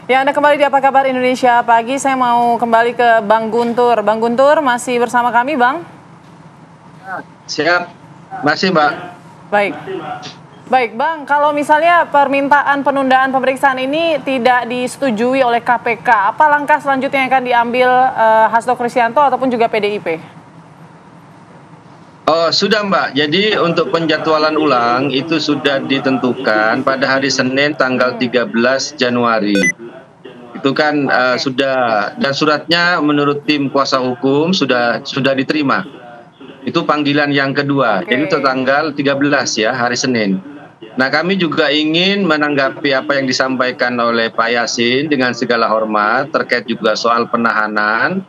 Ya, Anda kembali di Apa Kabar Indonesia Pagi. Saya mau kembali ke Bang Guntur. Bang Guntur masih bersama kami, Bang? Siap, masih Mbak. Baik, Bang. Kalau misalnya permintaan penundaan pemeriksaan ini tidak disetujui oleh KPK, apa langkah selanjutnya yang akan diambil Hasto Kristianto ataupun juga PDIP? Oh, sudah Mbak. Jadi untuk penjadwalan ulang itu sudah ditentukan pada hari Senin tanggal 13 Januari. Itu kan sudah, dan suratnya menurut tim kuasa hukum sudah diterima. Itu panggilan yang kedua. Jadi itu tanggal 13 ya, hari Senin. Nah, kami juga ingin menanggapi apa yang disampaikan oleh Pak Yasin dengan segala hormat terkait juga soal penahanan.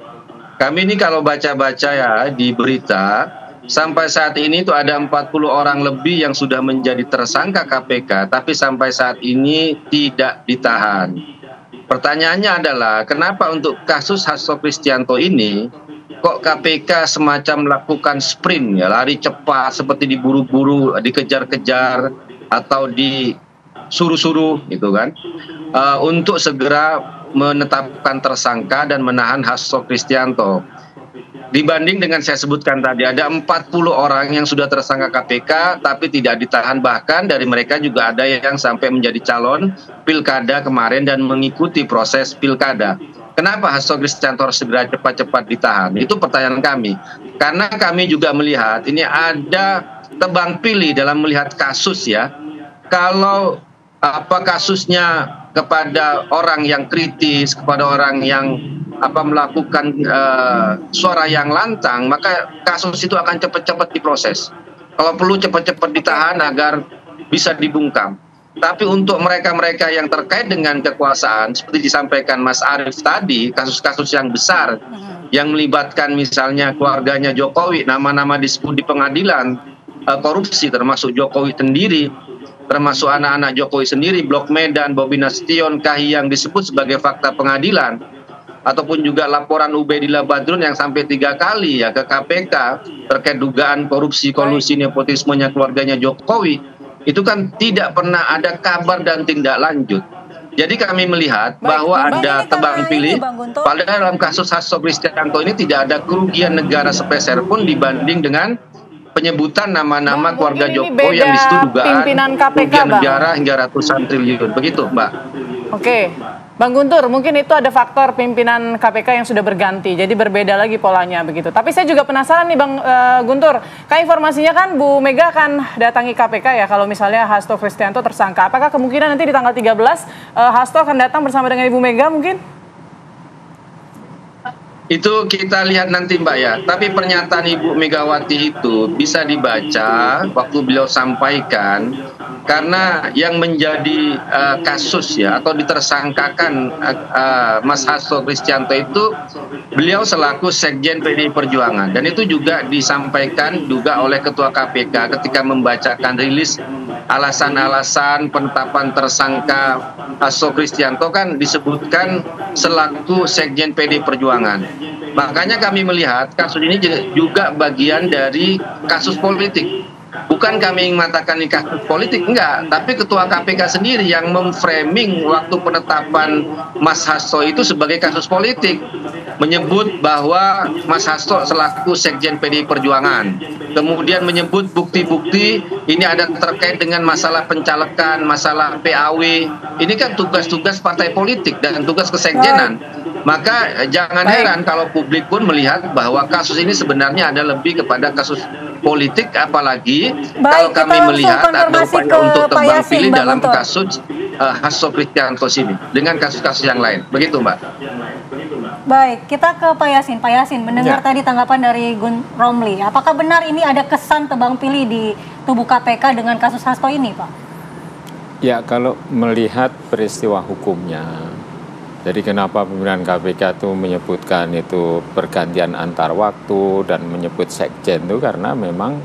Kami ini kalau baca-baca ya di berita, sampai saat ini itu ada 40 orang lebih yang sudah menjadi tersangka KPK, tapi sampai saat ini tidak ditahan. Pertanyaannya adalah, kenapa untuk kasus Hasto Kristianto ini, kok KPK semacam melakukan sprint, ya, lari cepat, seperti diburu-buru, dikejar-kejar, atau disuruh-suruh, gitu kan, untuk segera menetapkan tersangka dan menahan Hasto Kristianto. Dibanding dengan saya sebutkan tadi, ada 40 orang yang sudah tersangka KPK tapi tidak ditahan, bahkan dari mereka juga ada yang sampai menjadi calon pilkada kemarin dan mengikuti proses pilkada. Kenapa Hasto Kristianto harus segera cepat-cepat ditahan? Itu pertanyaan kami. Karena kami juga melihat ini ada tebang pilih dalam melihat kasus ya. Kalau kasusnya kepada orang yang kritis, kepada orang yang melakukan suara yang lantang, maka kasus itu akan cepat-cepat diproses. Kalau perlu cepat-cepat ditahan agar bisa dibungkam. Tapi untuk mereka-mereka yang terkait dengan kekuasaan, seperti disampaikan Mas Arief tadi, kasus-kasus yang besar yang melibatkan misalnya keluarganya Jokowi, nama-nama disebut di pengadilan korupsi, termasuk Jokowi sendiri, termasuk anak-anak Jokowi sendiri, Blok Medan, Bobi Nasution, Kahiyang disebut sebagai fakta pengadilan, ataupun juga laporan Ubedillah Badrun yang sampai 3 kali ya ke KPK terkait dugaan korupsi, kolusi, nepotismenya keluarganya Jokowi, itu kan tidak pernah ada kabar dan tindak lanjut. Jadi kami melihat bahwa ada tebang pilih, padahal dalam kasus Hasto Kristianto ini tidak ada kerugian negara sepeser pun dibanding dengan penyebutan nama-nama keluarga Jokowi yang disitu dugaan kerugian negara hingga ratusan triliun. Begitu, Mbak. Oke. Bang Guntur, mungkin itu ada faktor pimpinan KPK yang sudah berganti, jadi berbeda lagi polanya begitu. Tapi saya juga penasaran nih Bang Guntur, informasinya kan Bu Mega akan datangi KPK ya kalau misalnya Hasto Kristianto tersangka. Apakah kemungkinan nanti di tanggal 13 Hasto akan datang bersama dengan Ibu Mega mungkin? Itu kita lihat nanti Mbak ya. Tapi pernyataan Ibu Megawati itu bisa dibaca waktu beliau sampaikan, karena yang menjadi kasus ya atau ditersangkakan Mas Hasto Kristianto itu beliau selaku Sekjen PDI Perjuangan, dan itu juga disampaikan juga oleh Ketua KPK ketika membacakan rilis alasan-alasan penetapan tersangka Hasto Kristianto, kan disebutkan selaku Sekjen PDI Perjuangan. Makanya kami melihat kasus ini juga bagian dari kasus politik. Bukan kami yang mengatakan ini kasus politik, enggak. Tapi Ketua KPK sendiri yang memframing waktu penetapan Mas Hasto itu sebagai kasus politik. Menyebut bahwa Mas Hasto selaku Sekjen PDI Perjuangan. Kemudian menyebut bukti-bukti ini ada terkait dengan masalah pencalekan, masalah PAW. Ini kan tugas-tugas partai politik dan tugas kesekjenan. Maka jangan heran kalau publik pun melihat bahwa kasus ini sebenarnya ada lebih kepada kasus politik, apalagi kalau kami melihat ada upaya untuk tebang pilih dalam kasus Hasto Kristianto ini dengan kasus-kasus yang lain. Begitu Mbak. Baik, kita ke Pak Yasin. Pak Yasin, mendengar tadi tanggapan dari Gun Romli. Apakah benar ini ada kesan tebang pilih di tubuh KPK dengan kasus Hasto ini, Pak? Ya, kalau melihat peristiwa hukumnya, jadi kenapa pimpinan KPK itu menyebutkan itu pergantian antar waktu dan menyebut sekjen itu karena memang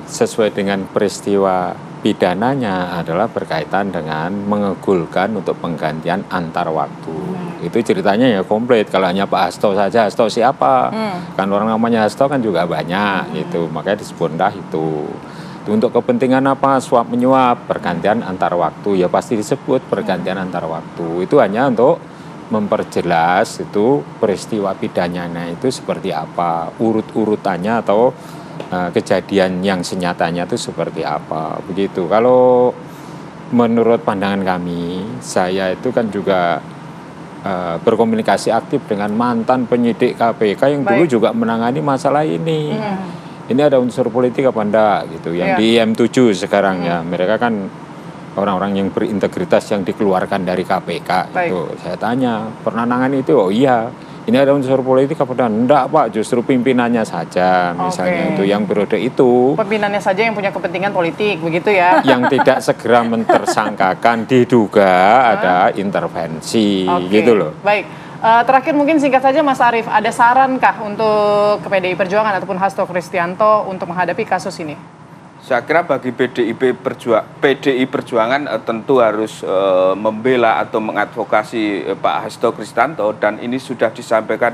sesuai dengan peristiwa pidananya adalah berkaitan dengan mengegulkan untuk penggantian antar waktu. Itu ceritanya ya komplit. Kalau hanya Pak Hasto saja, Hasto siapa? Kan orang namanya Hasto kan juga banyak gitu. Makanya disebutlah itu. gitu. Untuk kepentingan apa? Suap menyuap, pergantian antar waktu, ya pasti disebut pergantian antar waktu. Itu hanya untuk memperjelas itu peristiwa pidananya itu seperti apa, urut-urutannya atau kejadian yang senyatanya itu seperti apa, begitu. Kalau menurut pandangan kami, saya itu kan juga berkomunikasi aktif dengan mantan penyidik KPK yang dulu juga menangani masalah ini. Ini ada unsur politik apa enggak gitu, yang di M7 sekarang ya, mereka kan orang-orang yang berintegritas yang dikeluarkan dari KPK itu. Saya tanya, pernah nangani itu? Oh iya. Ini ada unsur politik apa enggak, Pak? Justru pimpinannya saja, misalnya itu yang periode itu. Pimpinannya saja yang punya kepentingan politik, begitu ya? Yang tidak segera mentersangkakan, diduga ada intervensi, gitu loh. Baik. Terakhir mungkin singkat saja Mas Arief, ada sarankah untuk PDI Perjuangan ataupun Hasto Kristianto untuk menghadapi kasus ini? Saya kira bagi PDI Perjuangan tentu harus membela atau mengadvokasi Pak Hasto Kristianto, dan ini sudah disampaikan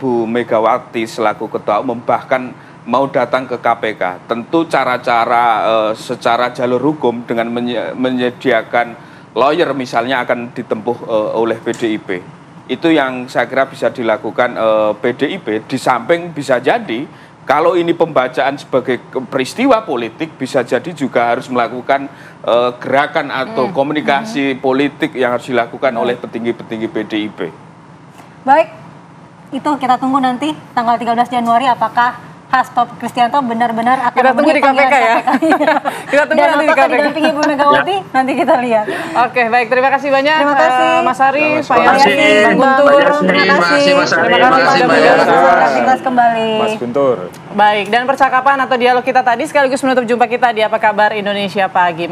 Bu Megawati selaku Ketua Umum, bahkan mau datang ke KPK. Tentu cara-cara secara jalur hukum dengan menyediakan lawyer misalnya akan ditempuh oleh PDIP. Itu yang saya kira bisa dilakukan PDIP, di samping bisa jadi kalau ini pembacaan sebagai peristiwa politik, bisa jadi juga harus melakukan gerakan atau komunikasi politik yang harus dilakukan oleh petinggi-petinggi PDIP. Baik, itu kita tunggu nanti tanggal 13 Januari apakah Hasto Kristianto benar-benar akan kita tunggu di KPK ya. Kita tunggu dan nanti di KPK. didampingi Bu Megawati, nanti kita lihat. Oke, baik, terima kasih banyak. Terima kasih Mas Arief, Pak Terima kasih, Yasin, Bang Guntur. terima kasih Mas Arief, Terima kasih terima sudah kasih, bergabung. Aktivitas kembali. Mas Guntur. Baik, dan percakapan atau dialog kita tadi sekaligus menutup jumpa kita di Apa Kabar Indonesia Pagi.